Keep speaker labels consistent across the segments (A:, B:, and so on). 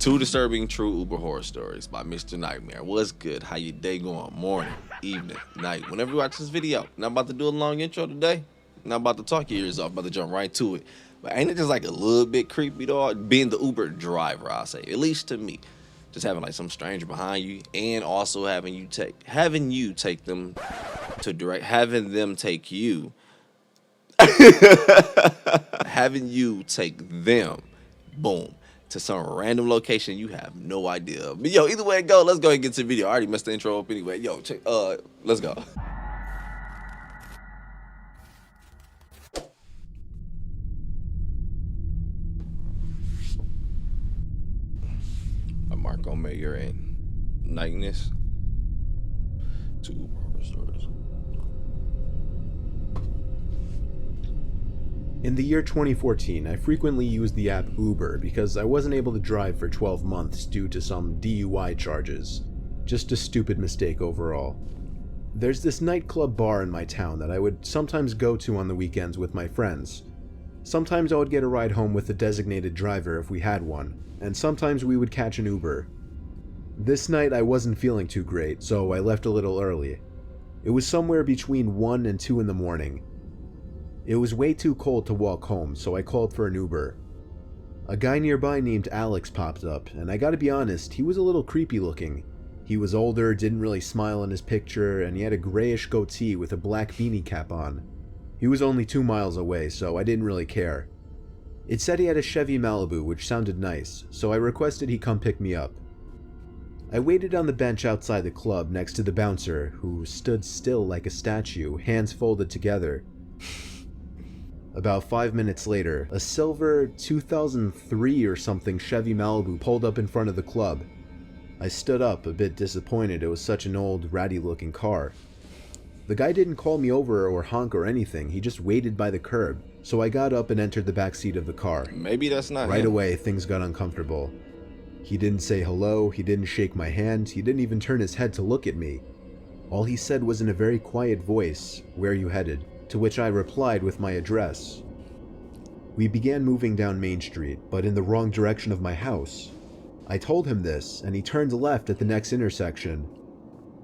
A: Two disturbing true Uber horror stories by Mr. Nightmare. What's good? How your day going? Morning, evening, night. Whenever you watch this video. Not about to do a long intro today. Not about to talk your ears off. About to jump right to it. But ain't it just like a little bit creepy, dog? Being the Uber driver, I'll say. At least to me. Just having like some stranger behind you, and also having you take them to direct, having them take you, having you take them, boom, to some random location you have no idea of. But yo, either way it go, let's go and get to the video. I already messed the intro up anyway. Yo, check, let's go. Marco Mayer and Nightness. Two horror stories.
B: In the year 2014, I frequently used the app Uber because I wasn't able to drive for 12 months due to some DUI charges. Just a stupid mistake overall. There's this nightclub bar in my town that I would sometimes go to on the weekends with my friends. Sometimes I would get a ride home with a designated driver if we had one, and sometimes we would catch an Uber. This night I wasn't feeling too great, so I left a little early. It was somewhere between 1 and 2 in the morning. It was way too cold to walk home, so I called for an Uber. A guy nearby named Alex popped up, and I gotta be honest, he was a little creepy looking. He was older, didn't really smile in his picture, and he had a grayish goatee with a black beanie cap on. He was only 2 miles away, so I didn't really care. It said he had a Chevy Malibu, which sounded nice, so I requested he come pick me up. I waited on the bench outside the club next to the bouncer, who stood still like a statue, hands folded together. About 5 minutes later, a silver 2003 or something Chevy Malibu pulled up in front of the club. I stood up, a bit disappointed. It was such an old, ratty-looking car. The guy didn't call me over or honk or anything, he just waited by the curb, so I got up and entered the back seat of the car.
A: Maybe that's not
B: Right
A: him.
B: away, things got uncomfortable. He didn't say hello, he didn't shake my hand, he didn't even turn his head to look at me. All he said was in a very quiet voice, "Where are you headed?" To which I replied with my address. We began moving down Main Street, but in the wrong direction of my house. I told him this, and he turned left at the next intersection.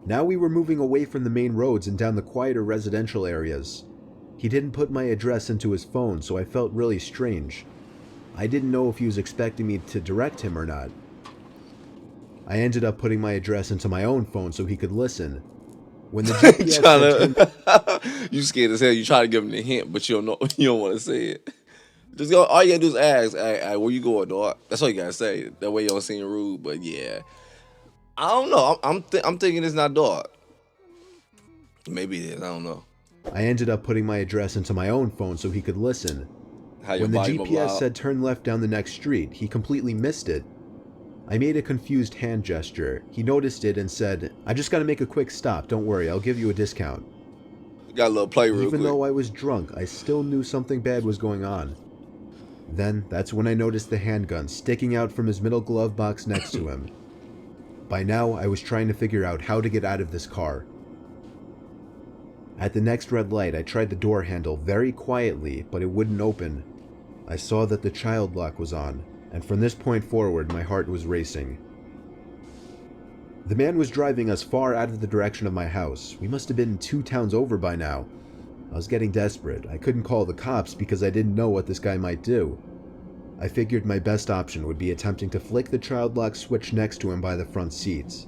B: Now we were moving away from the main roads and down the quieter residential areas. He didn't put my address into his phone, so I felt really strange. I didn't know if he was expecting me to direct him or not. I ended up putting my address into my own phone so he could listen. When the GPS
A: you scared as hell. You try to give him the hint, but you don't know. You don't want to say it. Just go. All you gotta do is ask, hey, where you going, dog? That's all you gotta say. That way you don't seem rude. But yeah, I don't know. I'm thinking it's not dog. Maybe it is. I don't know.
B: I ended up putting my address into my own phone so he could listen. When the GPS said turn left down the next street, he completely missed it. I made a confused hand gesture. He noticed it and said, "I just gotta make a quick stop. Don't worry, I'll give you a discount."
A: Got a little play real quick.
B: Even though I was drunk, I still knew something bad was going on. Then, that's when I noticed the handgun sticking out from his middle glove box next to him. By now, I was trying to figure out how to get out of this car. At the next red light, I tried the door handle very quietly, but it wouldn't open. I saw that the child lock was on, and from this point forward, my heart was racing. The man was driving us far out of the direction of my house. We must have been 2 towns over by now. I was getting desperate. I couldn't call the cops because I didn't know what this guy might do. I figured my best option would be attempting to flick the child lock switch next to him by the front seats.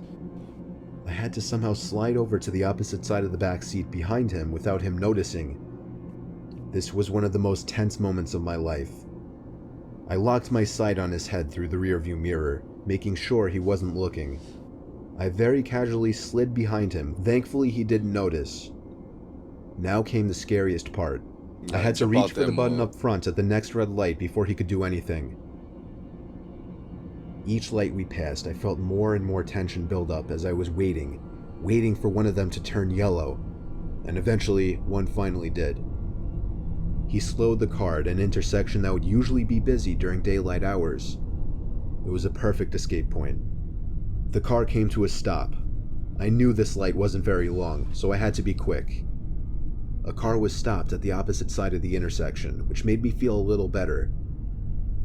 B: I had to somehow slide over to the opposite side of the back seat behind him without him noticing. This was one of the most tense moments of my life. I locked my sight on his head through the rearview mirror, making sure he wasn't looking. I very casually slid behind him. Thankfully, he didn't notice. Now came the scariest part. I had to reach for the button up front at the next red light before he could do anything. Each light we passed, I felt more and more tension build up as I was waiting for one of them to turn yellow, and eventually, one finally did. He slowed the car at an intersection that would usually be busy during daylight hours. It was a perfect escape point. The car came to a stop. I knew this light wasn't very long, so I had to be quick. A car was stopped at the opposite side of the intersection, which made me feel a little better.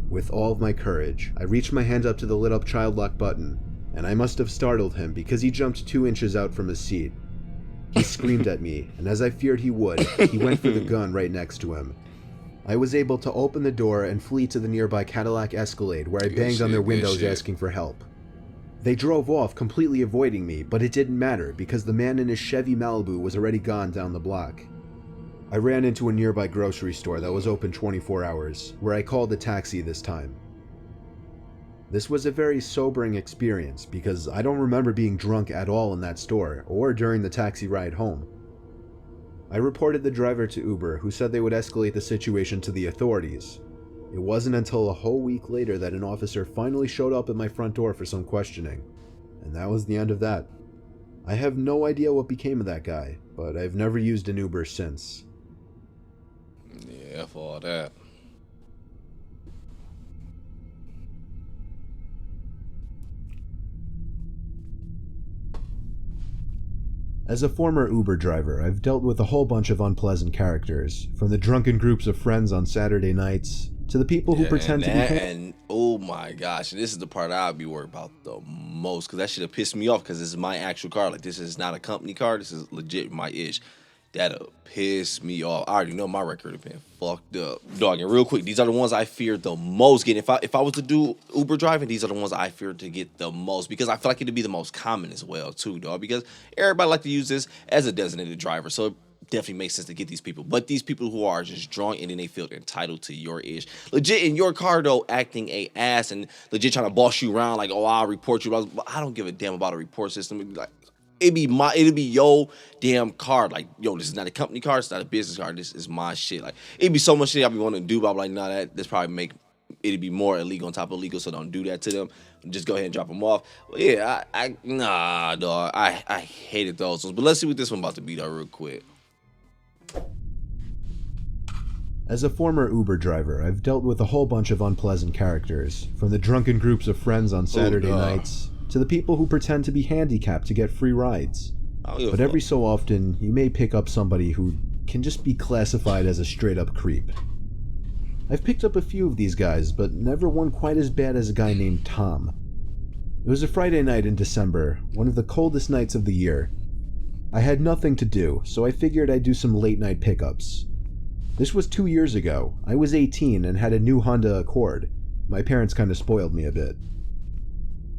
B: With all of my courage, I reached my hand up to the lit up child lock button, and I must have startled him because he jumped 2 inches out from his seat. He screamed at me, and as I feared he would, he went for the gun right next to him. I was able to open the door and flee to the nearby Cadillac Escalade, where I banged on their windows asking for help. They drove off, completely avoiding me, but it didn't matter because the man in his Chevy Malibu was already gone down the block. I ran into a nearby grocery store that was open 24 hours, where I called a taxi this time. This was a very sobering experience because I don't remember being drunk at all in that store or during the taxi ride home. I reported the driver to Uber, who said they would escalate the situation to the authorities. It wasn't until a whole week later that an officer finally showed up at my front door for some questioning, and that was the end of that. I have no idea what became of that guy, but I've never used an Uber since.
A: Yeah, for all that.
B: As a former Uber driver, I've dealt with a whole bunch of unpleasant characters, from the drunken groups of friends on Saturday nights, to the people who pretend to be...
A: And oh my gosh, and this is the part I'll be worried about the most, because that should have pissed me off, because this is my actual car. Like, this is not a company car, this is legit my ish. That'll piss me off. I already know my record have been fucked up. Dog, and real quick, these are the ones I feared the most getting. If I was to do Uber driving, these are the ones I feared to get the most, because I feel like it'd be the most common as well, too, dog, because everybody like to use this as a designated driver, so it definitely makes sense to get these people. But these people who are just drunk and then they feel entitled to your ish. Legit in your car, though, acting a ass and legit trying to boss you around like, oh, I'll report you. But I don't give a damn about a report system. It'd be like, it'd be your damn car. Like, yo, this is not a company car. It's not a business car. This is my shit. Like, it'd be so much shit I'd be wanting to do, but I'm like, nah, that's probably make it'd be more illegal on top of illegal, so don't do that to them. Just go ahead and drop them off. But yeah, nah, dog. I hated those ones. But let's see what this one about to be, though, real quick.
B: As a former Uber driver, I've dealt with a whole bunch of unpleasant characters, from the drunken groups of friends on Saturday nights, to the people who pretend to be handicapped to get free rides. But every so often, you may pick up somebody who can just be classified as a straight-up creep. I've picked up a few of these guys, but never one quite as bad as a guy named Tom. It was a Friday night in December, one of the coldest nights of the year. I had nothing to do, so I figured I'd do some late-night pickups. This was 2 years ago. I was 18 and had a new Honda Accord. My parents kind of spoiled me a bit.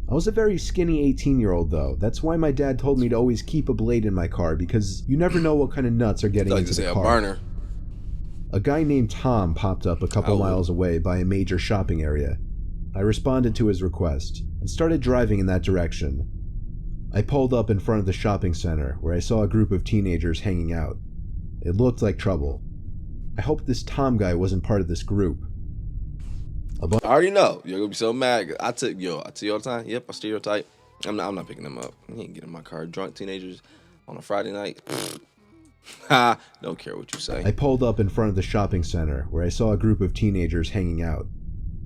B: I was a very skinny 18-year-old, though. That's why my dad told me to always keep a blade in my car, because you never know what kind of nuts are getting into the car.
A: A burner.
B: A guy named Tom popped up a couple miles away by a major shopping area. I responded to his request and started driving in that direction. I pulled up in front of the shopping center, where I saw a group of teenagers hanging out. It looked like trouble. I hoped this Tom guy wasn't part of this group.
A: I already know. You're gonna be so mad. I tell you all the time. Yep, I stereotype. I'm not picking them up. You ain't getting in my car. Drunk teenagers on a Friday night. Ha! Don't care what you say.
B: I pulled up in front of the shopping center, where I saw a group of teenagers hanging out.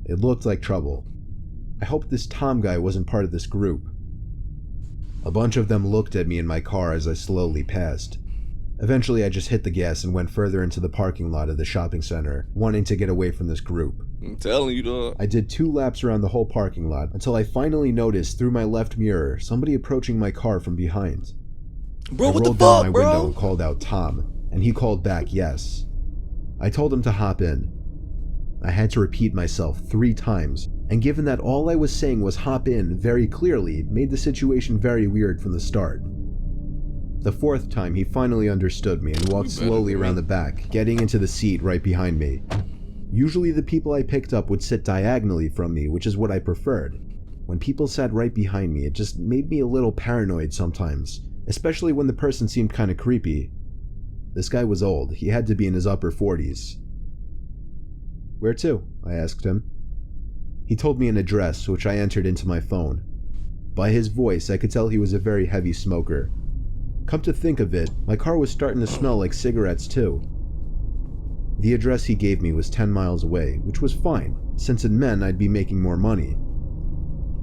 B: It looked like trouble. I hoped this Tom guy wasn't part of this group. A bunch of them looked at me in my car as I slowly passed. Eventually, I just hit the gas and went further into the parking lot of the shopping center, wanting to get away from this group.
A: I'm telling you, dog.
B: I did 2 laps around the whole parking lot until I finally noticed through my left mirror somebody approaching my car from behind.
A: Bro,
B: I
A: what the
B: rolled down
A: fuck,
B: my window and called out Tom, and he called back yes. I told him to hop in. I had to repeat myself 3 times, and given that all I was saying was hop in very clearly, made the situation very weird from the start. The 4th time, he finally understood me and walked slowly around the back, getting into the seat right behind me. Usually the people I picked up would sit diagonally from me, which is what I preferred. When people sat right behind me, it just made me a little paranoid sometimes, especially when the person seemed kind of creepy. This guy was old. He had to be in his upper 40s. "Where to?" I asked him. He told me an address, which I entered into my phone. By his voice, I could tell he was a very heavy smoker. Come to think of it, my car was starting to smell like cigarettes too. The address he gave me was 10 miles away, which was fine, since it meant I'd be making more money.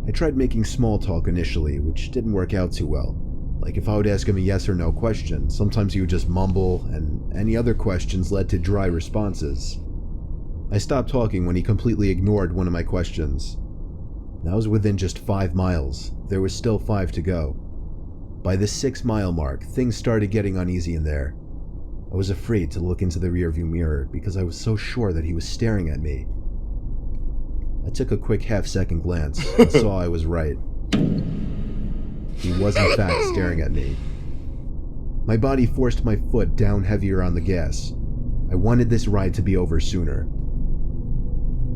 B: I tried making small talk initially, which didn't work out too well. Like if I would ask him a yes or no question, sometimes he would just mumble, and any other questions led to dry responses. I stopped talking when he completely ignored one of my questions. That was within just 5 miles. There was still 5 to go. By the 6-mile mark, things started getting uneasy in there. I was afraid to look into the rearview mirror because I was so sure that he was staring at me. I took a quick half-second glance and saw I was right. He was in fact staring at me. My body forced my foot down heavier on the gas. I wanted this ride to be over sooner.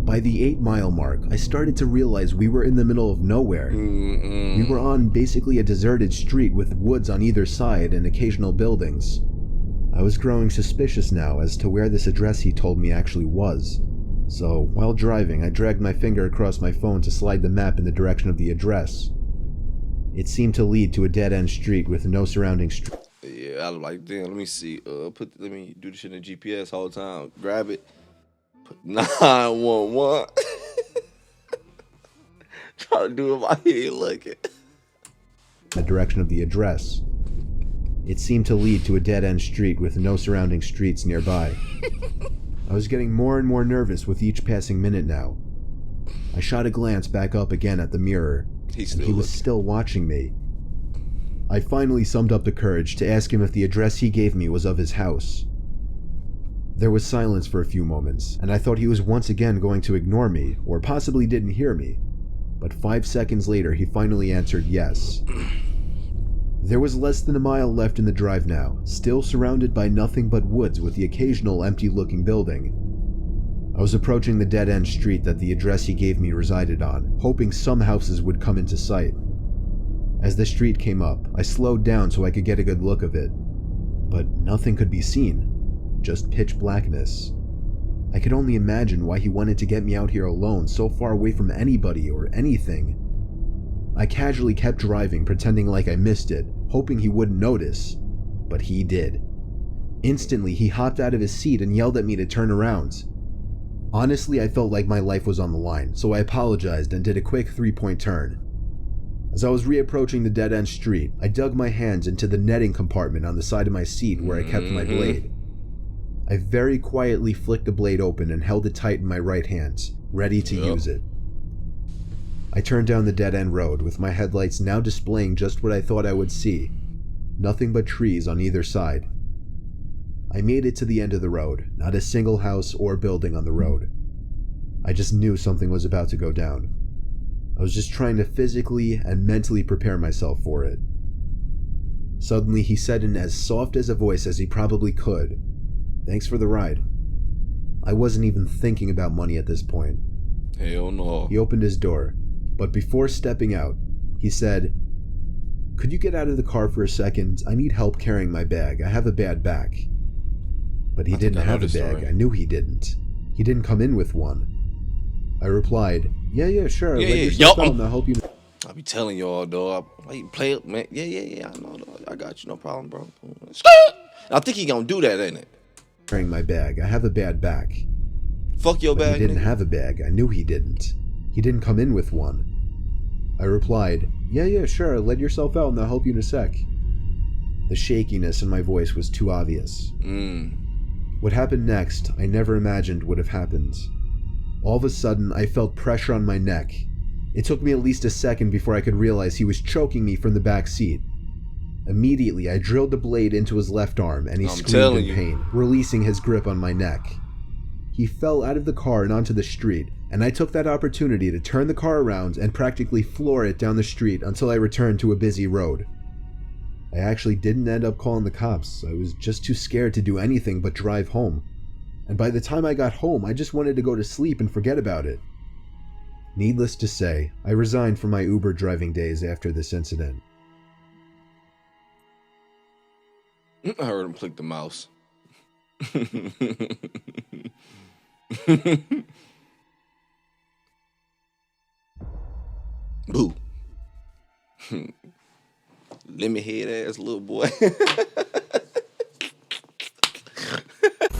B: By the 8-mile mark, I started to realize we were in the middle of nowhere. We were on basically a deserted street with woods on either side and occasional buildings. I was growing suspicious now as to where this address he told me actually was. So, while driving, I dragged my finger across my phone to slide the map in the direction of the address. It seemed to lead to a dead-end street with no surrounding street.
A: Yeah, I was like, damn, let me see. Let me do this shit in the GPS whole time. Grab it. Put 911. Try to do it while he ain't looking.
B: The direction of the address. It seemed to lead to a dead-end street with no surrounding streets nearby. I was getting more and more nervous with each passing minute now. I shot a glance back up again at the mirror, and he was still watching me. I finally summed up the courage to ask him if the address he gave me was of his house. There was silence for a few moments, and I thought he was once again going to ignore me, or possibly didn't hear me. But 5 seconds later, he finally answered yes. There was less than a mile left in the drive now, still surrounded by nothing but woods with the occasional empty-looking building. I was approaching the dead-end street that the address he gave me resided on, hoping some houses would come into sight. As the street came up, I slowed down so I could get a good look of it. But nothing could be seen, just pitch blackness. I could only imagine why he wanted to get me out here alone, so far away from anybody or anything. I casually kept driving, pretending like I missed it, hoping he wouldn't notice. But he did. Instantly, he hopped out of his seat and yelled at me to turn around. Honestly, I felt like my life was on the line, so I apologized and did a quick 3-point turn. As I was reapproaching the dead-end street, I dug my hands into the netting compartment on the side of my seat where I kept my blade. I very quietly flicked the blade open and held it tight in my right hand, ready to use it. I turned down the dead-end road, with my headlights now displaying just what I thought I would see. Nothing but trees on either side. I made it to the end of the road, not a single house or building on the road. I just knew something was about to go down. I was just trying to physically and mentally prepare myself for it. Suddenly, he said in as soft as a voice as he probably could, "Thanks for the ride." I wasn't even thinking about money at this point.
A: Hell no.
B: He opened his door, but before stepping out, he said, "Could you get out of the car for a second? I need help carrying my bag. I have a bad back." But he didn't have a bag. I knew he didn't. He didn't come in with one. I replied, yeah, sure. Let yourself out and I'll help you.
A: I be telling y'all, dog. Like, play it, man. Yeah. I know, dog. I got you. No problem, bro. I think he gonna do that, ain't it?
B: Carrying my bag. I have a bad back.
A: Fuck your bag,
B: He didn't
A: nigga.
B: have a bag. I knew he didn't. He didn't come in with one. I replied, yeah, sure. Let yourself out and I'll help you in a sec. The shakiness in my voice was too obvious. What happened next, I never imagined would have happened. All of a sudden, I felt pressure on my neck. It took me at least a second before I could realize he was choking me from the back seat. Immediately, I drilled the blade into his left arm and he screamed in pain, releasing his grip on my neck. He fell out of the car and onto the street, and I took that opportunity to turn the car around and practically floor it down the street until I returned to a busy road. I actually didn't end up calling the cops. I was just too scared to do anything but drive home. And by the time I got home, I just wanted to go to sleep and forget about it. Needless to say, I resigned from my Uber driving days after this incident.
A: I heard him click the mouse. Boo. Lemon head ass little boy.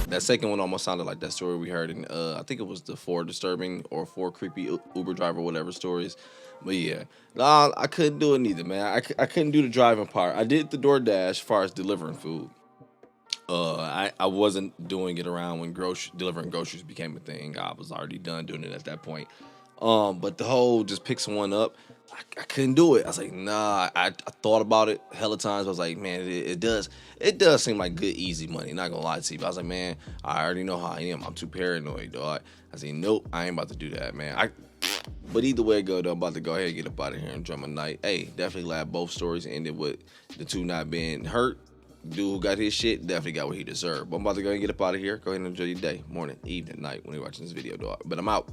A: That second one almost sounded like that story we heard in, I think it was the 4 disturbing or 4 creepy Uber driver, whatever stories. But yeah, nah, I couldn't do it neither, man. I couldn't do the driving part. I did the DoorDash as far as delivering food. I wasn't doing it around when delivering groceries became a thing. I was already done doing it at that point. But the whole just pick someone up, I couldn't do it. I was like, nah. I thought about it hella times. I was like, man, it does seem like good easy money. Not gonna lie to you. But I was like, man, I already know how I am. I'm too paranoid, dog. I said, nope, I ain't about to do that, man. But either way it go, though, I'm about to go ahead and get up out of here and enjoy my night. Hey, definitely glad both stories ended with the two not being hurt. Dude who got his shit definitely got what he deserved. But I'm about to go and get up out of here. Go ahead and enjoy your day, morning, evening, night when you're watching this video, dog. But I'm out.